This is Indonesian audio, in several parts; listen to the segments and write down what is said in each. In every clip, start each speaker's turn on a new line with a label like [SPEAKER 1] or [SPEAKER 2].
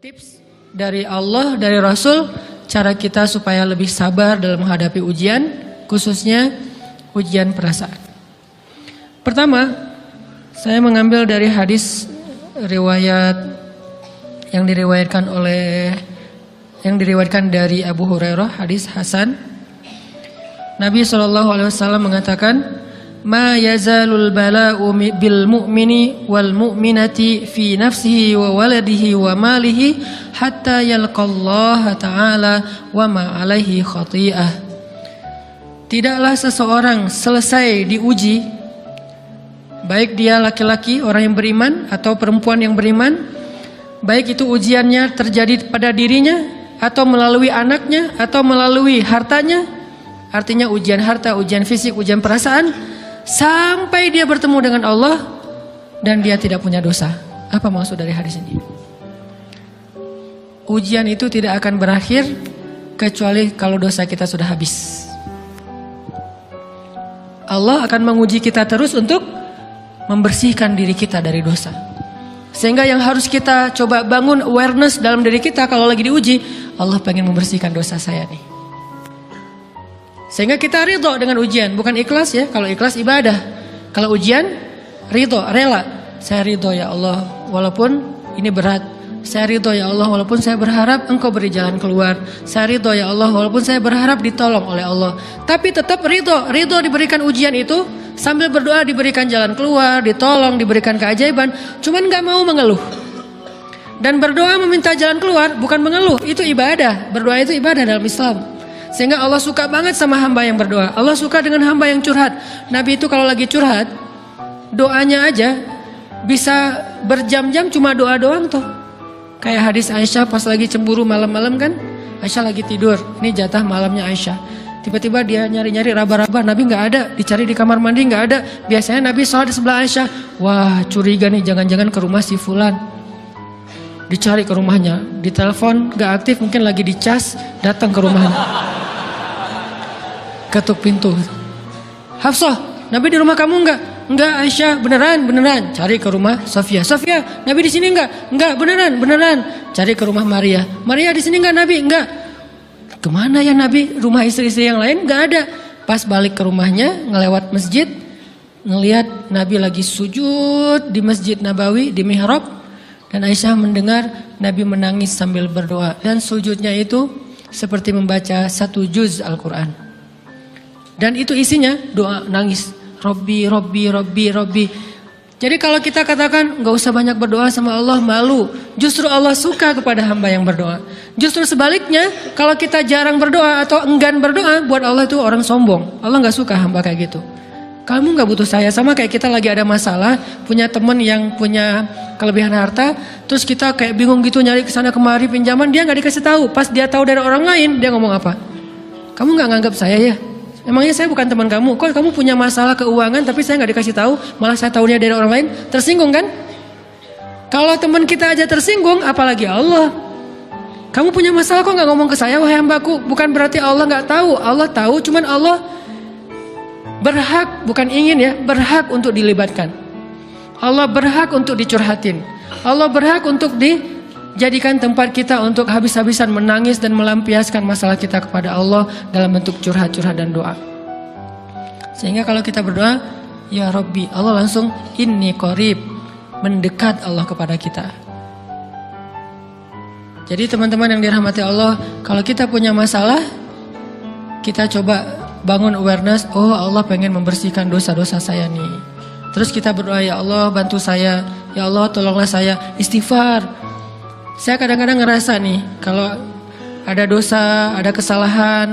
[SPEAKER 1] Tips dari Allah, dari Rasul, cara kita supaya lebih sabar dalam menghadapi ujian, khususnya ujian perasaan. Pertama, saya mengambil dari hadis riwayat yang diriwayatkan dari Abu Hurairah, hadis Hasan. Nabi SAW mengatakan, "Ma yazalul bala'u bil mu'mini wal mu'minati fi nafsihi wa waladihi wa malihi hatta yalqallaha ta'ala wa ma alaihi khati'ah." Tidaklah seseorang selesai diuji, baik dia laki-laki orang yang beriman atau perempuan yang beriman, baik itu ujiannya terjadi pada dirinya atau melalui anaknya atau melalui hartanya, artinya ujian harta, ujian fisik, ujian perasaan, sampai dia bertemu dengan Allah dan dia tidak punya dosa. Apa maksud dari hadis ini? Ujian itu tidak akan berakhir kecuali kalau dosa kita sudah habis. Allah akan menguji kita terus untuk membersihkan diri kita dari dosa. Sehingga yang harus kita coba bangun awareness dalam diri kita kalau lagi diuji, Allah pengen membersihkan dosa saya nih. Sehingga kita ridho dengan ujian, bukan ikhlas ya. Kalau ikhlas ibadah, kalau ujian ridho, rela. Saya ridho ya Allah, walaupun ini berat. Saya ridho ya Allah, walaupun saya berharap Engkau beri jalan keluar. Saya ridho ya Allah, walaupun saya berharap ditolong oleh Allah. Tapi tetap ridho diberikan ujian itu, sambil berdoa diberikan jalan keluar, ditolong, diberikan keajaiban. Cuman gak mau mengeluh. Dan berdoa meminta jalan keluar, bukan mengeluh, itu ibadah. Berdoa itu ibadah dalam Islam. Sehingga Allah suka banget sama hamba yang berdoa. Allah suka dengan hamba yang curhat. Nabi itu kalau lagi curhat, doanya aja bisa berjam-jam cuma doa doang tuh. Kayak hadis Aisyah pas lagi cemburu malam-malam kan. Aisyah lagi tidur, ini jatah malamnya Aisyah. Tiba-tiba dia nyari-nyari raba-raba, Nabi gak ada. Dicari di kamar mandi gak ada. Biasanya Nabi sholat di sebelah Aisyah. Wah, curiga nih, jangan-jangan ke rumah si fulan. Dicari ke rumahnya, ditelepon gak aktif, mungkin lagi dicas, datang ke rumahnya. Ketuk pintu. Hafsah, Nabi di rumah kamu enggak? Enggak Aisyah, beneran. Cari ke rumah Sofia. Sofia, Nabi di sini enggak? Enggak, beneran. Cari ke rumah Maria. Maria di sini enggak Nabi? Enggak. Kemana ya Nabi? Rumah istri-istri yang lain enggak ada. Pas balik ke rumahnya, ngelewat masjid, ngelihat Nabi lagi sujud di Masjid Nabawi di mihrab, dan Aisyah mendengar Nabi menangis sambil berdoa, dan sujudnya itu seperti membaca 1 juz Al-Quran. Dan itu isinya doa nangis. Robbi. Jadi kalau kita katakan gak usah banyak berdoa sama Allah, malu. Justru Allah suka kepada hamba yang berdoa. Justru sebaliknya, kalau kita jarang berdoa atau enggan berdoa, buat Allah itu orang sombong. Allah gak suka hamba kayak gitu. Kamu gak butuh saya. Sama kayak kita lagi ada masalah, punya teman yang punya kelebihan harta, terus kita kayak bingung gitu nyari kesana kemari pinjaman, dia gak dikasih tahu. Pas dia tahu dari orang lain, dia ngomong apa? Kamu gak nganggap saya ya? Emangnya saya bukan teman kamu? Kok kamu punya masalah keuangan tapi saya gak dikasih tahu, malah saya tahunya dari orang lain? Tersinggung kan? Kalau teman kita aja tersinggung, apalagi Allah. Kamu punya masalah kok gak ngomong ke saya, wahai hambaku? Bukan berarti Allah gak tahu. Allah tahu, cuman Allah berhak, bukan ingin ya, berhak untuk dilibatkan. Allah berhak untuk dicurhatin. Allah berhak untuk dijadikan tempat kita untuk habis-habisan menangis dan melampiaskan masalah kita kepada Allah dalam bentuk curhat-curhat dan doa. Sehingga kalau kita berdoa, ya Rabbi, Allah langsung inni qarib, mendekat Allah kepada kita. Jadi teman-teman yang dirahmati Allah, kalau kita punya masalah, kita coba bangun awareness, oh Allah pengen membersihkan dosa-dosa saya nih. Terus kita berdoa, ya Allah bantu saya, ya Allah tolonglah saya, istighfar. Saya kadang-kadang ngerasa nih, kalau ada dosa, ada kesalahan,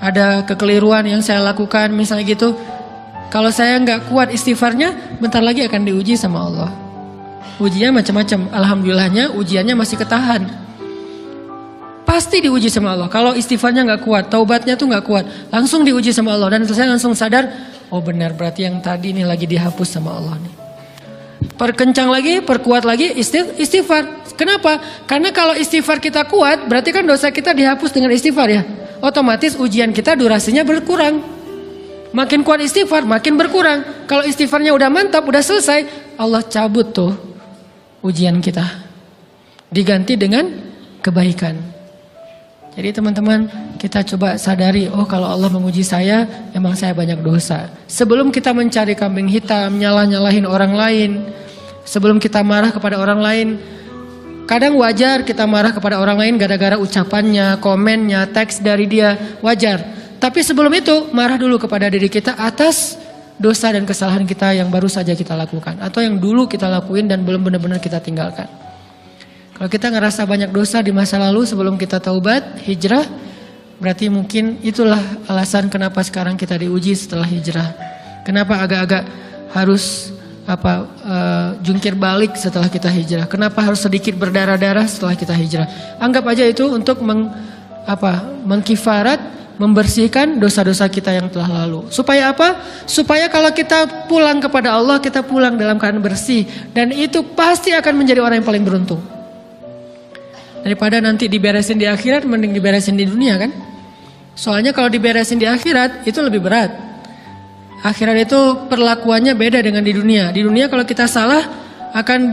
[SPEAKER 1] ada kekeliruan yang saya lakukan misalnya gitu, kalau saya nggak kuat istighfarnya, bentar lagi akan diuji sama Allah. Ujinya macam-macam, alhamdulillahnya ujiannya masih ketahan. Pasti diuji sama Allah. Kalau istighfarnya nggak kuat, taubatnya tuh nggak kuat, langsung diuji sama Allah. Dan saya langsung sadar, oh benar berarti yang tadi nih lagi dihapus sama Allah nih. Perkencang lagi, perkuat lagi istighfar. Kenapa? Karena kalau istighfar kita kuat, berarti kan dosa kita dihapus dengan istighfar ya. Otomatis ujian kita durasinya berkurang. Makin kuat istighfar, makin berkurang. Kalau istighfarnya udah mantap, udah selesai, Allah cabut tuh ujian kita. diganti dengan kebaikan. Jadi teman-teman, kita coba sadari, oh kalau Allah menguji saya, emang saya banyak dosa. Sebelum kita mencari kambing hitam, nyalah-nyalahin orang lain, sebelum kita marah kepada orang lain, kadang wajar kita marah kepada orang lain gara-gara ucapannya, komennya, teks dari dia, wajar. Tapi sebelum itu, marah dulu kepada diri kita atas dosa dan kesalahan kita yang baru saja kita lakukan. Atau yang dulu kita lakuin dan belum benar-benar kita tinggalkan. Kalau kita ngerasa banyak dosa di masa lalu sebelum kita taubat, hijrah, berarti mungkin itulah alasan kenapa sekarang kita diuji setelah hijrah. Kenapa agak-agak harus jungkir balik setelah kita hijrah. Kenapa harus sedikit berdarah-darah setelah kita hijrah. Anggap aja itu untuk mengkifarat, membersihkan dosa-dosa kita yang telah lalu. Supaya apa? Supaya kalau kita pulang kepada Allah, kita pulang dalam keadaan bersih. Dan itu pasti akan menjadi orang yang paling beruntung. Daripada nanti diberesin di akhirat, mending diberesin di dunia kan? Soalnya kalau diberesin di akhirat, itu lebih berat. Akhirat itu perlakuannya beda dengan di dunia. Di dunia kalau kita salah, akan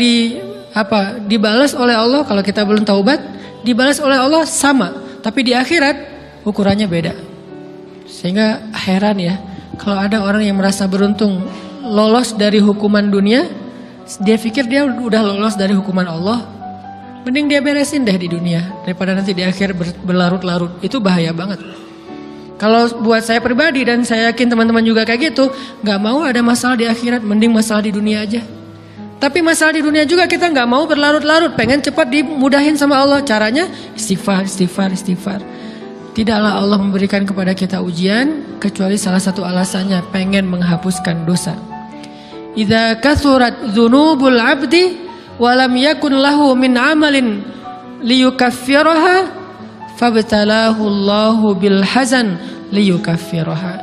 [SPEAKER 1] dibalas oleh Allah. Kalau kita belum taubat, dibalas oleh Allah sama. Tapi di akhirat, ukurannya beda. Sehingga heran ya, kalau ada orang yang merasa beruntung lolos dari hukuman dunia, dia pikir dia udah lolos dari hukuman Allah. Mending dia beresin deh di dunia daripada nanti di akhir berlarut-larut. Itu bahaya banget. Kalau buat saya pribadi dan saya yakin teman-teman juga kayak gitu, gak mau ada masalah di akhirat, mending masalah di dunia aja. Tapi masalah di dunia juga kita gak mau berlarut-larut, pengen cepat dimudahin sama Allah. Caranya istighfar. Tidaklah Allah memberikan kepada kita ujian kecuali salah satu alasannya pengen menghapuskan dosa. Idza kathurat dzunubul 'abdi walam yakun lahu min amalin liyukaffiraha fabtalahu Allahu bil hazan liyukaffiraha.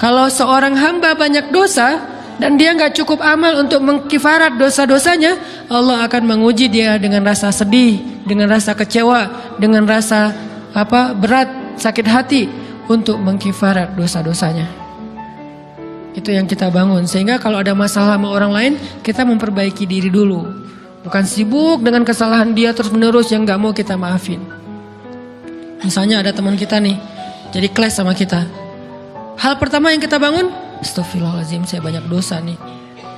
[SPEAKER 1] Kalau seorang hamba banyak dosa dan dia nggak cukup amal untuk mengkifarat dosa-dosanya, Allah akan menguji dia dengan rasa sedih, dengan rasa kecewa, dengan rasa berat, sakit hati untuk mengkifarat dosa-dosanya. Itu yang kita bangun. Sehingga kalau ada masalah sama orang lain, kita memperbaiki diri dulu. Bukan sibuk dengan kesalahan dia terus menerus yang gak mau kita maafin. Misalnya ada teman kita nih, jadi clash sama kita. Hal pertama yang kita bangun, astagfirullahaladzim saya banyak dosa nih.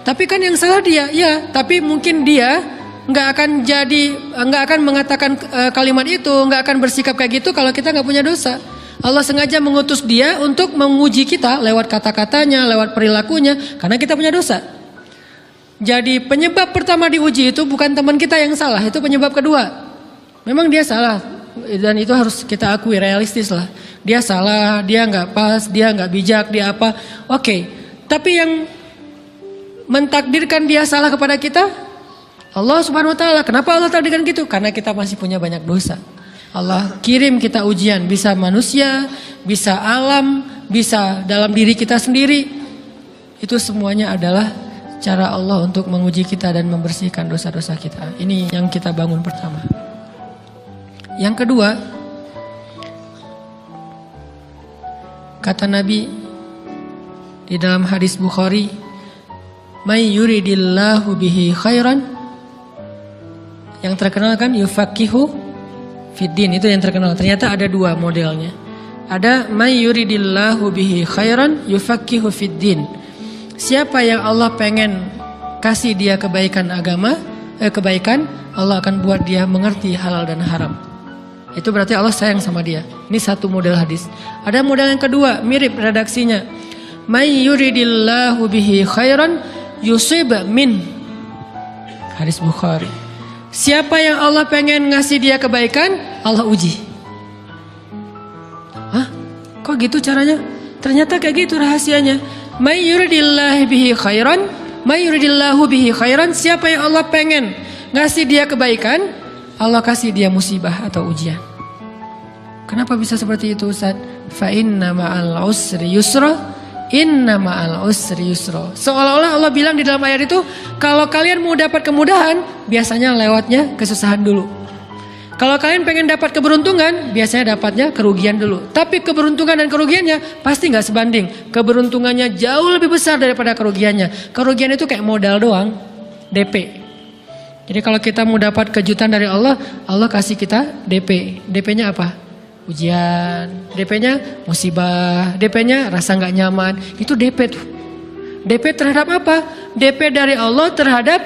[SPEAKER 1] Tapi kan yang salah dia, ya. Tapi mungkin dia gak akan mengatakan kalimat itu, gak akan bersikap kayak gitu kalau kita gak punya dosa. Allah sengaja mengutus dia untuk menguji kita lewat kata-katanya, lewat perilakunya, karena kita punya dosa. Jadi penyebab pertama diuji itu bukan teman kita yang salah, itu penyebab kedua. Memang dia salah dan itu harus kita akui, realistis lah. Dia salah, dia nggak pas, dia nggak bijak, dia apa? Oke. Tapi yang mentakdirkan dia salah kepada kita, Allah Subhanahu Wa Taala. Kenapa Allah takdirkan gitu? Karena kita masih punya banyak dosa. Allah kirim kita ujian, bisa manusia, bisa alam, bisa dalam diri kita sendiri. Itu semuanya adalah cara Allah untuk menguji kita dan membersihkan dosa-dosa kita. Ini yang kita bangun pertama. Yang kedua, kata Nabi di dalam hadis Bukhari, "May yuridillahu bihi khairan." Yang terkenal kan yufaqihu fiddin, itu yang terkenal. Ternyata ada dua modelnya. Ada may yuridillahu bihi khairan yufaqihu fiddin. Siapa yang Allah pengen kasih dia kebaikan kebaikan, Allah akan buat dia mengerti halal dan haram. Itu berarti Allah sayang sama dia. Ini satu model hadis. Ada model yang kedua, mirip redaksinya. May yuridillahu bihi khairan yusib min. Hadis Bukhari. Siapa yang Allah pengen ngasih dia kebaikan, Allah uji. Hah? Kok gitu caranya? Ternyata kayak gitu rahasianya. May yuridillahu bihi khairan, siapa yang Allah pengen ngasih dia kebaikan, Allah kasih dia musibah atau ujian. Kenapa bisa seperti itu, Ustaz? Fa inna ma'al usri yusra, inna ma'al usri yusra. Seolah-olah Allah bilang di dalam ayat itu, kalau kalian mau dapat kemudahan, biasanya lewatnya kesusahan dulu. Kalau kalian pengen dapat keberuntungan, biasanya dapatnya kerugian dulu. Tapi keberuntungan dan kerugiannya pasti nggak sebanding. Keberuntungannya jauh lebih besar daripada kerugiannya. Kerugian itu kayak modal doang, DP. Jadi kalau kita mau dapat kejutan dari Allah, Allah kasih kita DP. DP-nya apa? Ujian. DP-nya musibah. DP-nya rasa nggak nyaman. Itu DP tuh. DP terhadap apa? DP dari Allah terhadap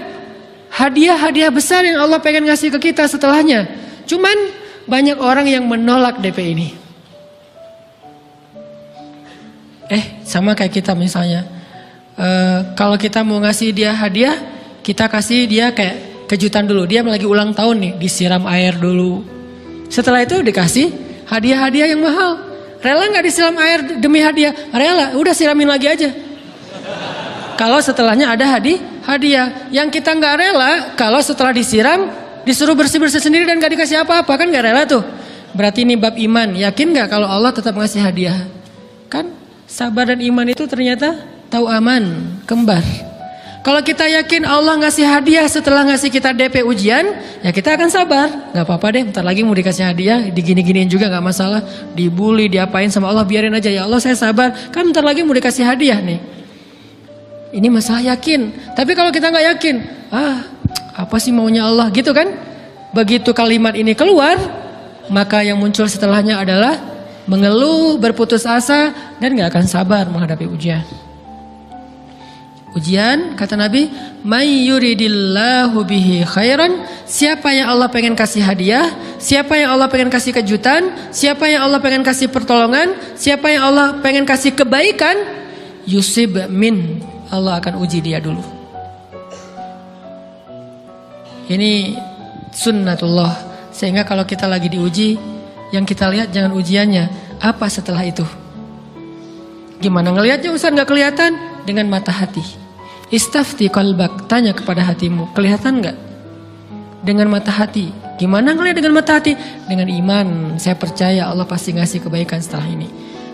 [SPEAKER 1] hadiah-hadiah besar yang Allah pengen ngasih ke kita setelahnya. Cuman banyak orang yang menolak DP ini. Sama kayak kita misalnya. Kalau kita mau ngasih dia hadiah, kita kasih dia kayak kejutan dulu. Dia lagi ulang tahun nih, disiram air dulu. Setelah itu dikasih hadiah-hadiah yang mahal. Rela nggak disiram air demi hadiah? Rela, udah siramin lagi aja. Kalau setelahnya ada hadiah. Yang kita nggak rela, kalau setelah disiram disuruh bersih-bersih sendiri dan gak dikasih apa-apa, kan nggak rela tuh. Berarti ini bab iman. Yakin nggak kalau Allah tetap ngasih hadiah? Kan sabar dan iman itu ternyata tahu aman, kembar. Kalau kita yakin Allah ngasih hadiah setelah ngasih kita DP ujian, ya kita akan sabar. Gak apa-apa deh, bentar lagi mau dikasih hadiah, digini-giniin juga gak masalah. Dibully, diapain sama Allah, biarin aja. Ya Allah saya sabar, kan bentar lagi mau dikasih hadiah nih. Ini masalah yakin. Tapi kalau kita gak yakin, apa sih maunya Allah gitu kan. Begitu kalimat ini keluar, maka yang muncul setelahnya adalah mengeluh, berputus asa, dan gak akan sabar menghadapi ujian. Ujian, kata Nabi, may yuridillahu bihi khairan, siapa yang Allah pengen kasih hadiah, siapa yang Allah pengen kasih kejutan, siapa yang Allah pengen kasih pertolongan, siapa yang Allah pengen kasih kebaikan, yusib min, Allah akan uji dia dulu. Ini sunnatullah. Sehingga kalau kita lagi diuji, yang kita lihat jangan ujiannya, apa setelah itu. Gimana ngelihatnya Ustaz, gak kelihatan? Dengan mata hati. Istafti qalbak, tanya kepada hatimu, kelihatan gak? Dengan mata hati. Gimana ngelihat dengan mata hati? Dengan iman, saya percaya Allah pasti ngasih kebaikan setelah ini.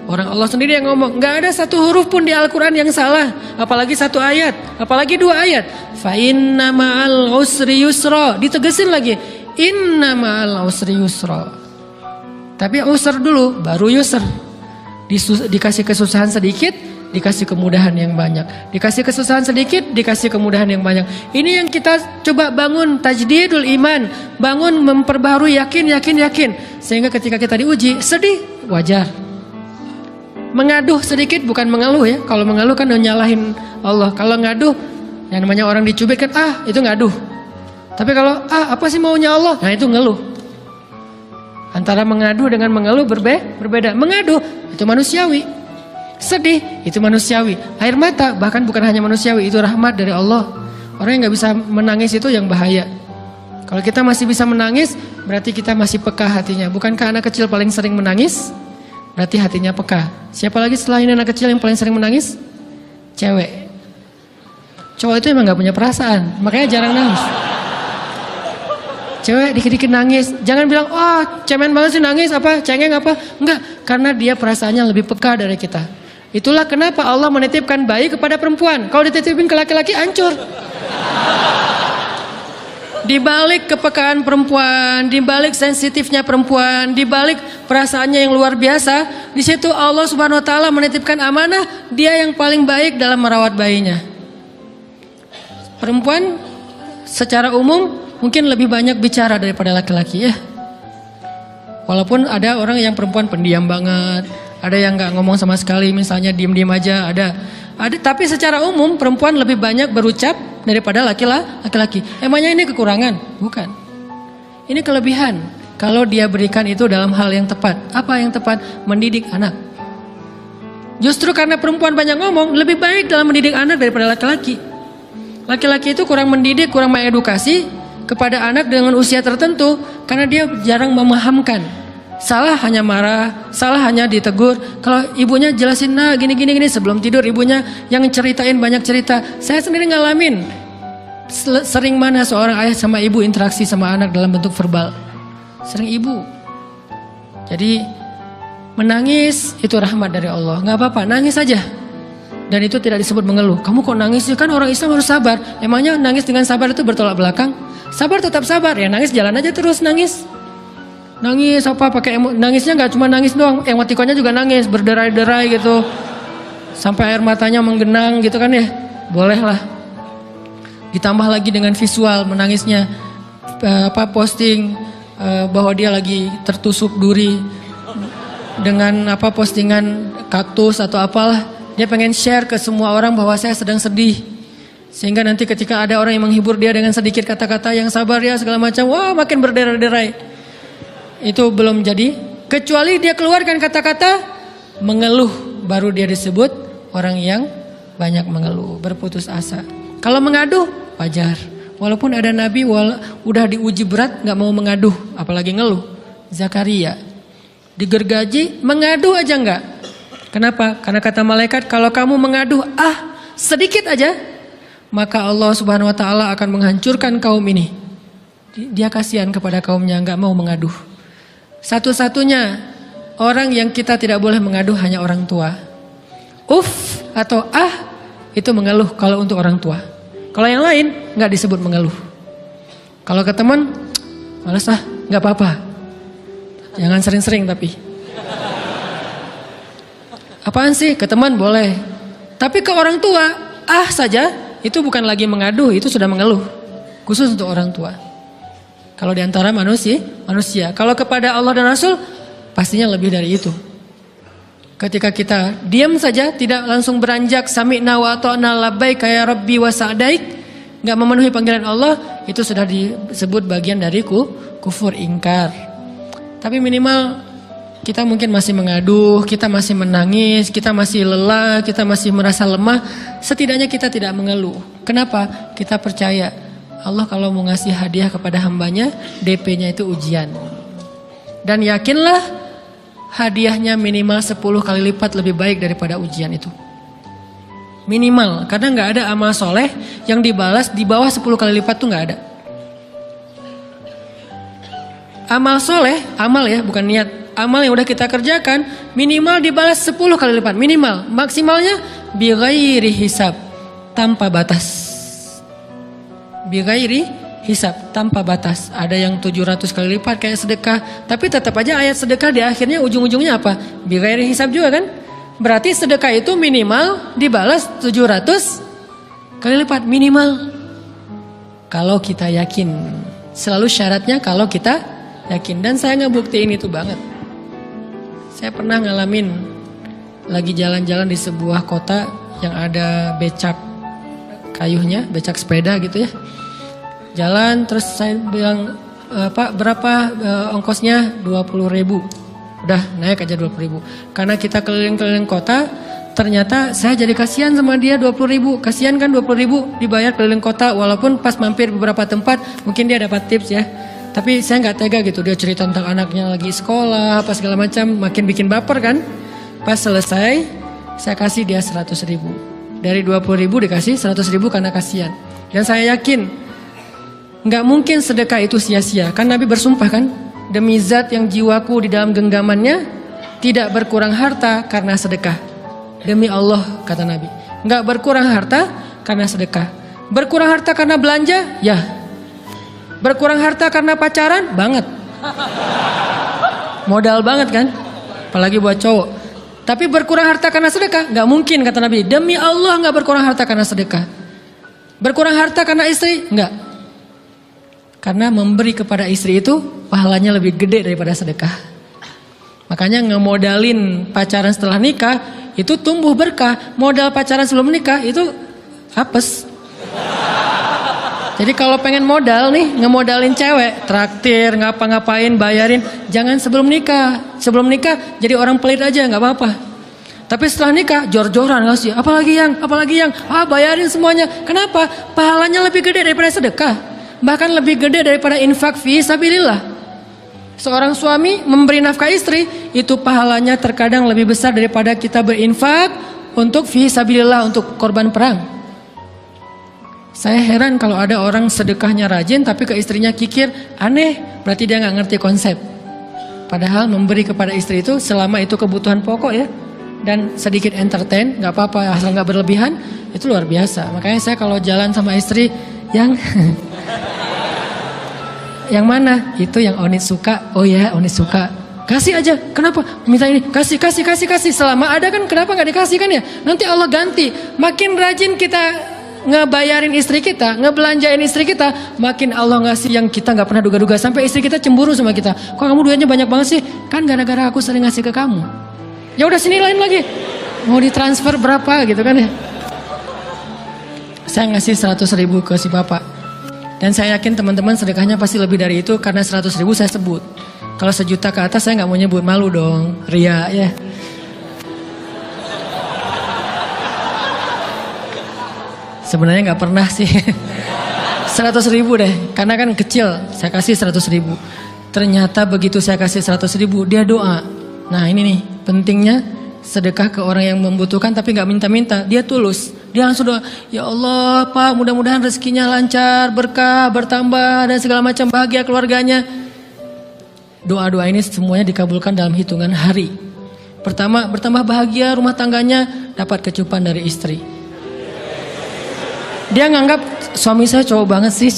[SPEAKER 1] Orang Allah sendiri yang ngomong, gak ada satu huruf pun di Al-Quran yang salah. Apalagi satu ayat, apalagi dua ayat. Fa inna ma'al usri yusra, ditegesin lagi. Inna ma'al usri yusra. Tapi usr dulu, baru yusr. Dikasih kesusahan sedikit, dikasih kemudahan yang banyak. Dikasih kesusahan sedikit, dikasih kemudahan yang banyak. Ini yang kita coba bangun, tajdidul iman. Bangun memperbarui yakin. Sehingga ketika kita diuji, sedih, wajar. Mengaduh sedikit, bukan mengeluh ya. Kalau mengeluh kan nyalahin Allah. Kalau ngaduh, yang namanya orang dicubit kan, itu ngaduh. Tapi kalau, apa sih maunya Allah? Nah itu ngeluh. Antara mengadu dengan mengeluh berbeda. Mengadu, itu manusiawi. Sedih, itu manusiawi. Air mata, bahkan bukan hanya manusiawi, itu rahmat dari Allah. Orang yang gak bisa menangis itu yang bahaya. Kalau kita masih bisa menangis, berarti kita masih peka hatinya. Bukankah anak kecil paling sering menangis? Berarti hatinya peka. Siapa lagi setelah ini anak kecil yang paling sering menangis? Cewek. Cowok itu emang gak punya perasaan, makanya jarang nangis. Cewek dikit-dikit nangis, jangan bilang, cemen banget sih nangis, cengeng apa? Enggak, karena dia perasaannya lebih peka dari kita. Itulah kenapa Allah menitipkan bayi kepada perempuan. Kalau dititipin ke laki-laki, hancur. Di balik kepekaan perempuan, di balik sensitifnya perempuan, di balik perasaannya yang luar biasa, di situ Allah Subhanahu wa taala menitipkan amanah, dia yang paling baik dalam merawat bayinya. Perempuan secara umum mungkin lebih banyak bicara daripada laki-laki ya. Walaupun ada orang yang perempuan pendiam banget, ada yang nggak ngomong sama sekali, misalnya diem-diem aja, ada. Tapi secara umum perempuan lebih banyak berucap daripada laki-laki. Emangnya ini kekurangan? Bukan. Ini kelebihan. Kalau dia berikan itu dalam hal yang tepat. Apa yang tepat? Mendidik anak. Justru karena perempuan banyak ngomong, lebih baik dalam mendidik anak daripada laki-laki. Laki-laki itu kurang mendidik, kurang mengedukasi kepada anak dengan usia tertentu karena dia jarang memahamkan. Salah hanya marah, salah hanya ditegur. Kalau ibunya jelasin, gini sebelum tidur ibunya yang ceritain banyak cerita. Saya sendiri ngalamin. Sering mana seorang ayah sama ibu interaksi sama anak dalam bentuk verbal. Sering ibu. Jadi menangis itu rahmat dari Allah. Gak apa-apa, nangis aja. Dan itu tidak disebut mengeluh. Kamu kok nangis sih? Kan orang Islam harus sabar. Emangnya nangis dengan sabar itu bertolak belakang? Sabar tetap sabar. Ya nangis jalan aja terus nangis. Nangis pakai nangisnya nggak cuma nangis doang, emotikonnya juga nangis, berderai-derai gitu. Sampai air matanya menggenang gitu kan ya. Boleh lah. Ditambah lagi dengan visual menangisnya, posting bahwa dia lagi tertusuk duri dengan postingan kaktus atau apalah. Dia pengen share ke semua orang bahwa saya sedang sedih. Sehingga nanti ketika ada orang yang menghibur dia dengan sedikit kata-kata yang sabar ya segala macam, wah makin berderai-derai. Itu belum jadi. Kecuali dia keluarkan kata-kata mengeluh, baru dia disebut orang yang banyak mengeluh, berputus asa. Kalau mengaduh, wajar. Walaupun ada nabi udah diuji berat nggak mau mengaduh, apalagi ngeluh. Zakaria digergaji, mengadu aja nggak. Kenapa? Karena kata malaikat, kalau kamu mengaduh sedikit aja, maka Allah Subhanahu Wa Taala akan menghancurkan kaum ini. Dia kasihan kepada kaumnya, nggak mau mengaduh. Satu-satunya orang yang kita tidak boleh mengaduh hanya orang tua. Atau itu mengeluh kalau untuk orang tua. Kalau yang lain nggak disebut mengeluh. Kalau ke teman, malas nggak apa-apa. Jangan sering-sering tapi. Apaan sih? Ke teman boleh. Tapi ke orang tua, saja itu bukan lagi mengadu, itu sudah mengeluh. Khusus untuk orang tua. Kalau di antara manusia. Kalau kepada Allah dan Rasul, pastinya lebih dari itu. Ketika kita diam saja, tidak langsung beranjak sami'na wa ata'na labbaik ya rabbi wa sa'daik, enggak memenuhi panggilan Allah, itu sudah disebut bagian dari kufur ingkar. Tapi minimal kita mungkin masih mengaduh, kita masih menangis, kita masih lelah, kita masih merasa lemah, setidaknya kita tidak mengeluh. Kenapa? Kita percaya Allah kalau mau ngasih hadiah kepada hambanya, DP-nya itu ujian. Dan yakinlah hadiahnya minimal 10 kali lipat lebih baik daripada ujian itu. Minimal, karena nggak ada amal soleh yang dibalas di bawah 10 kali lipat tuh nggak ada. Amal soleh, amal ya bukan niat. Amal yang udah kita kerjakan minimal dibalas 10 kali lipat. Minimal, maksimalnya bighairi hisab, tanpa batas. Bighairi hisab, tanpa batas. Ada yang 700 kali lipat kayak sedekah. Tapi tetap aja ayat sedekah di akhirnya ujung-ujungnya apa? Bighairi hisab juga kan? Berarti sedekah itu minimal dibalas 700 kali lipat. Minimal. Kalau kita yakin. Selalu syaratnya kalau kita yakin. Dan saya ngebuktiin itu banget. Saya pernah ngalamin lagi jalan-jalan di sebuah kota yang ada becak kayuhnya, becak sepeda gitu ya. Jalan terus saya bilang, Pak berapa ongkosnya? 20.000. Udah naik aja 20.000. Karena kita keliling-keliling kota, ternyata saya jadi kasihan sama dia 20.000. Kasihan kan 20.000 dibayar keliling kota, walaupun pas mampir beberapa tempat mungkin dia dapat tips ya. Tapi saya nggak tega gitu, dia cerita tentang anaknya lagi sekolah, apa segala macam, makin bikin baper kan. Pas selesai, saya kasih dia 100.000. Dari 20.000 dikasih 100.000 karena kasihan. Dan saya yakin nggak mungkin sedekah itu sia-sia. Kan Nabi bersumpah kan, demi zat yang jiwaku di dalam genggamannya, tidak berkurang harta karena sedekah. Demi Allah kata Nabi, nggak berkurang harta karena sedekah. Berkurang harta karena belanja, ya. Berkurang harta karena pacaran, banget. Modal banget kan, apalagi buat cowok. Tapi berkurang harta karena sedekah, nggak mungkin kata Nabi. Demi Allah nggak berkurang harta karena sedekah. Berkurang harta karena istri, nggak. Karena memberi kepada istri itu pahalanya lebih gede daripada sedekah. Makanya ngemodalin pacaran setelah nikah itu tumbuh berkah. Modal pacaran sebelum nikah itu apes. Jadi kalau pengen modal nih, ngemodalin cewek, traktir, ngapa-ngapain, bayarin, jangan sebelum nikah. Sebelum nikah jadi orang pelit aja, nggak apa-apa. Tapi setelah nikah, jor-joran ngasih, apalagi yang, bayarin semuanya. Kenapa? Pahalanya lebih gede daripada sedekah. Bahkan lebih gede daripada infak fi sabilillah. Seorang suami memberi nafkah istri, itu pahalanya terkadang lebih besar daripada kita berinfak untuk fi sabilillah, untuk korban perang. Saya heran kalau ada orang sedekahnya rajin tapi ke istrinya kikir, aneh, berarti dia nggak ngerti konsep. Padahal memberi kepada istri itu selama itu kebutuhan pokok ya, dan sedikit entertain, nggak apa-apa asal nggak berlebihan, itu luar biasa. Makanya saya kalau jalan sama istri yang yang mana? Itu yang Onit suka. Oh ya, Onit suka. Kasih aja. Kenapa? Minta ini. Kasih. Selama ada kan kenapa nggak dikasih kan ya? Nanti Allah ganti. Makin rajin kita ngebayarin istri kita, ngebelanjain istri kita, makin Allah ngasih yang kita nggak pernah duga-duga. Sampai istri kita cemburu sama kita. Kok kamu duitnya banyak banget sih? Kan gara-gara aku sering ngasih ke kamu. Ya udah sini lain lagi. Mau ditransfer berapa gitu kan ya? Saya ngasih 100.000 ke si bapak. Dan saya yakin teman-teman sedekahnya pasti lebih dari itu karena 100.000 saya sebut. Kalau 1 juta ke atas saya nggak mau nyebut, malu dong, ria ya. Sebenarnya nggak pernah sih. 100.000 deh, karena kan kecil. Saya kasih 100.000. Ternyata begitu saya kasih 100.000, dia doa. Nah ini nih pentingnya sedekah ke orang yang membutuhkan tapi nggak minta-minta. Dia tulus. Dia langsung doa, ya Allah Pak, mudah-mudahan rezekinya lancar, berkah, bertambah dan segala macam, bahagia keluarganya. Doa-doa ini semuanya dikabulkan dalam hitungan hari. Pertama, bertambah bahagia rumah tangganya, dapat kecupan dari istri. Dia nganggap suami saya cowok banget sih.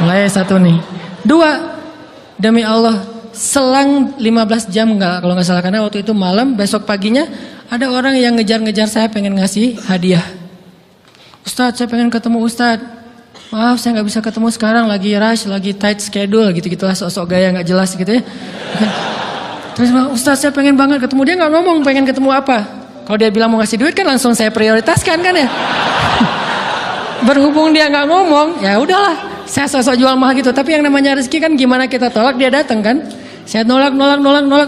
[SPEAKER 1] Mulai 1 nih. 2, demi Allah, selang 15 jam kalau nggak salah, karena waktu itu malam, besok paginya ada orang yang ngejar-ngejar saya pengen ngasih hadiah. Ustadz, saya pengen ketemu Ustadz. Maaf, saya nggak bisa ketemu sekarang, lagi rush, lagi tight schedule, gitu-gitulah, sok-sok gaya nggak jelas gitu ya. Terus Ustadz, saya pengen banget ketemu. Dia nggak ngomong pengen ketemu apa. Kalau dia bilang mau ngasih duit kan langsung saya prioritaskan kan ya. Berhubung dia nggak ngomong, ya udahlah, saya sosok jual mahal gitu. Tapi yang namanya rezeki kan gimana kita tolak, dia datang kan. Saya nolak.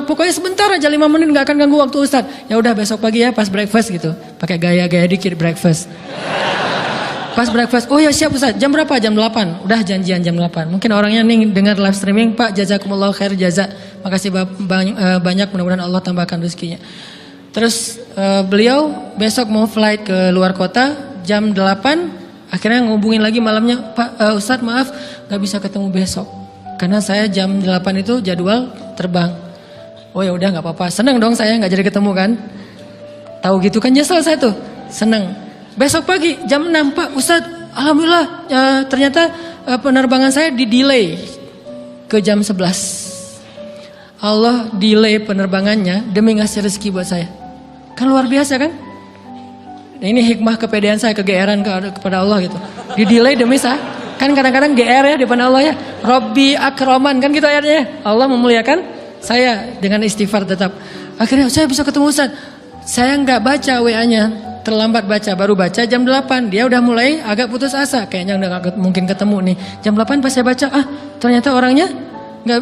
[SPEAKER 1] Pokoknya sebentar aja, 5 menit nggak akan ganggu waktu Ustadz. Ya udah besok pagi ya pas breakfast gitu. Pakai gaya-gaya dikit breakfast. Pas breakfast, oh ya siap Ustadz. Jam berapa? Jam 8. Udah janjian jam 8. Mungkin orangnya nih dengar live streaming, Pak jazakumullah khair jaza. Makasih banyak, mudah-mudahan Allah tambahkan rezekinya. Terus beliau besok mau flight ke luar kota jam 8. Akhirnya ngubungin lagi malamnya, Pak Ustadz maaf gak bisa ketemu besok karena saya jam 8 itu jadwal terbang. Oh ya udah nggak apa-apa, seneng dong saya nggak jadi ketemu kan. Tahu gitu kan nyesel saya tuh, seneng. Besok pagi jam 6, Pak Ustadz alhamdulillah ternyata penerbangan saya di delay ke jam 11. Allah delay penerbangannya demi ngasih rezeki buat saya. Kan luar biasa kan? Ini hikmah kepedean saya, kegeeran kepada Allah gitu. Di delay demi saya. Kan kadang-kadang GR ya di depan Allah ya. Robbi akroman kan gitu ayatnya. Allah memuliakan saya dengan istighfar tetap. Akhirnya saya bisa ketemu Ustaz. Saya nggak baca WA-nya, terlambat baca, baru baca jam 8. Dia udah mulai agak putus asa, kayaknya udah gak mungkin ketemu nih. Jam 8 pas saya baca, ternyata orangnya nggak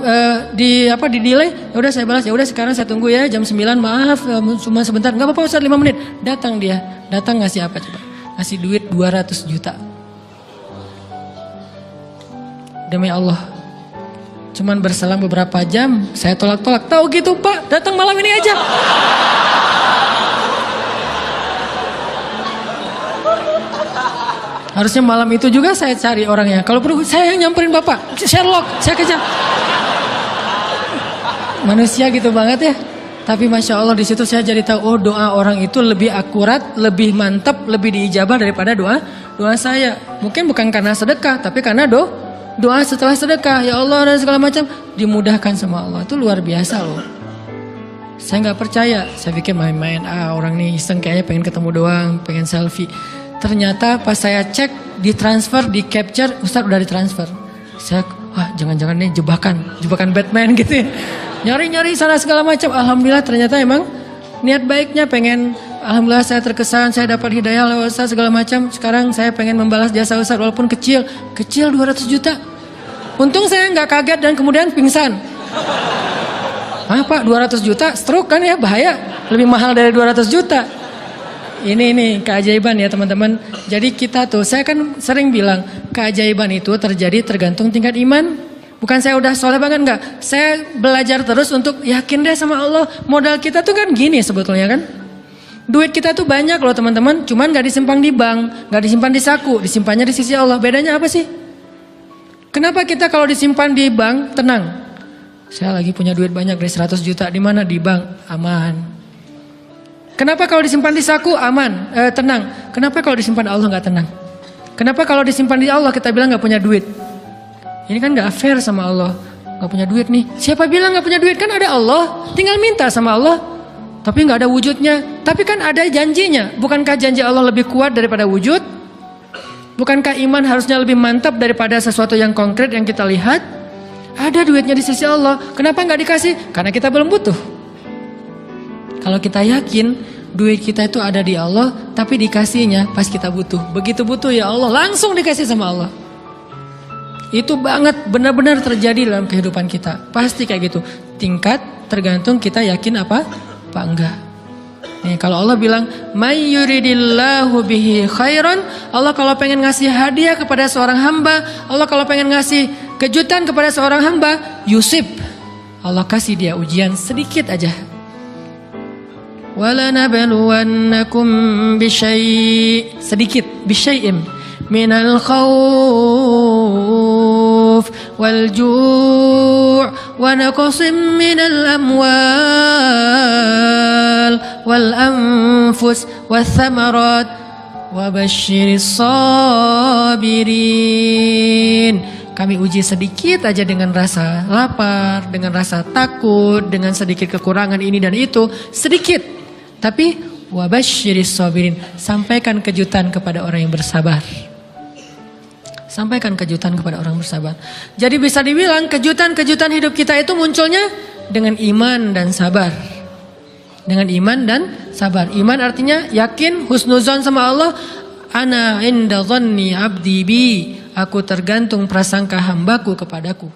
[SPEAKER 1] di delay. Ya udah saya balas, ya udah sekarang saya tunggu ya jam 9. Maaf cuma sebentar. Nggak apa-apa Ustaz, 5 menit. Datang dia. Datang ngasih apa coba? Ngasih duit 200 juta. Demi Allah. Cuman berselang beberapa jam, saya tolak-tolak. Tahu gitu Pak, datang malam ini aja. Harusnya malam itu juga saya cari orangnya. Kalau perlu saya yang nyamperin Bapak. Sherlock, saya kejar. Manusia gitu banget ya. Tapi Masya Allah di situ saya jadi tahu, oh doa orang itu lebih akurat, lebih mantap, lebih diijabah daripada doa saya. Mungkin bukan karena sedekah, tapi karena doa setelah sedekah. Ya Allah dan segala macam dimudahkan sama Allah. Itu luar biasa loh. Saya nggak percaya. Saya pikir main-main. Orang nih iseng kayaknya pengen ketemu doang, pengen selfie. Ternyata pas saya cek, ditransfer, di capture, Ustadz udah ditransfer. Saya, jangan-jangan nih jebakan Batman gitu ya. Nyari-nyari sana segala macam. Alhamdulillah ternyata emang niat baiknya pengen, alhamdulillah saya terkesan, saya dapat hidayah lewat Ustaz segala macam. Sekarang saya pengen membalas jasa Ustaz walaupun kecil 200 juta. Untung saya nggak kaget dan kemudian pingsan. Pak 200 juta stroke kan ya, bahaya. Lebih mahal dari 200 juta. Ini keajaiban ya teman-teman. Jadi kita tuh, saya kan sering bilang keajaiban itu terjadi tergantung tingkat iman. Bukan saya udah soleh banget, enggak. Saya belajar terus untuk yakin deh sama Allah. Modal kita tuh kan gini sebetulnya kan. Duit kita tuh banyak loh teman-teman. Cuman gak disimpan di bank, gak disimpan di saku. Disimpannya di sisi Allah. Bedanya apa sih? Kenapa kita kalau disimpan di bank tenang? Saya lagi punya duit banyak dari 100 juta. Di mana? Di bank. Aman. Kenapa kalau disimpan di saku? Aman. Tenang. Kenapa kalau disimpan Allah gak tenang? Kenapa kalau disimpan di Allah kita bilang gak punya duit? Ini kan gak fair sama Allah. Gak punya duit nih. Siapa bilang gak punya duit? Kan ada Allah. Tinggal minta sama Allah. Tapi gak ada wujudnya. Tapi kan ada janjinya. Bukankah janji Allah lebih kuat daripada wujud? Bukankah iman harusnya lebih mantap daripada sesuatu yang konkret yang kita lihat? Ada duitnya di sisi Allah, kenapa nggak dikasih? Karena kita belum butuh. Kalau kita yakin duit kita itu ada di Allah, tapi dikasihnya pas kita butuh. Begitu butuh ya Allah, langsung dikasih sama Allah. Itu banget benar-benar terjadi dalam kehidupan kita. Pasti kayak gitu. Tingkat tergantung kita yakin apa enggak. Nih, kalau Allah bilang may yuridillahu bihi khairan, Allah kalau pengen ngasih hadiah kepada seorang hamba, Allah kalau pengen ngasih kejutan kepada seorang hamba, yusib, Allah kasih dia ujian sedikit aja. Wala nabluwannakum bisyai', sedikit, bisyai'im minal khawf wal ju' wa naqsim minal amwal wal anfus wath thamarat wa basyiris sabirin. Kami uji sedikit aja dengan rasa lapar, dengan rasa takut, dengan sedikit kekurangan ini dan itu, sedikit. Tapi wa basyiris sabirin, sampaikan kejutan kepada orang yang bersabar. Sampaikan kejutan kepada orang bersabar. Jadi bisa dibilang kejutan-kejutan hidup kita itu munculnya dengan iman dan sabar. Dengan iman dan sabar. Iman artinya yakin, husnuzon sama Allah. Ana inda dhanni abdi bi. Aku tergantung prasangka hambaku kepadaku.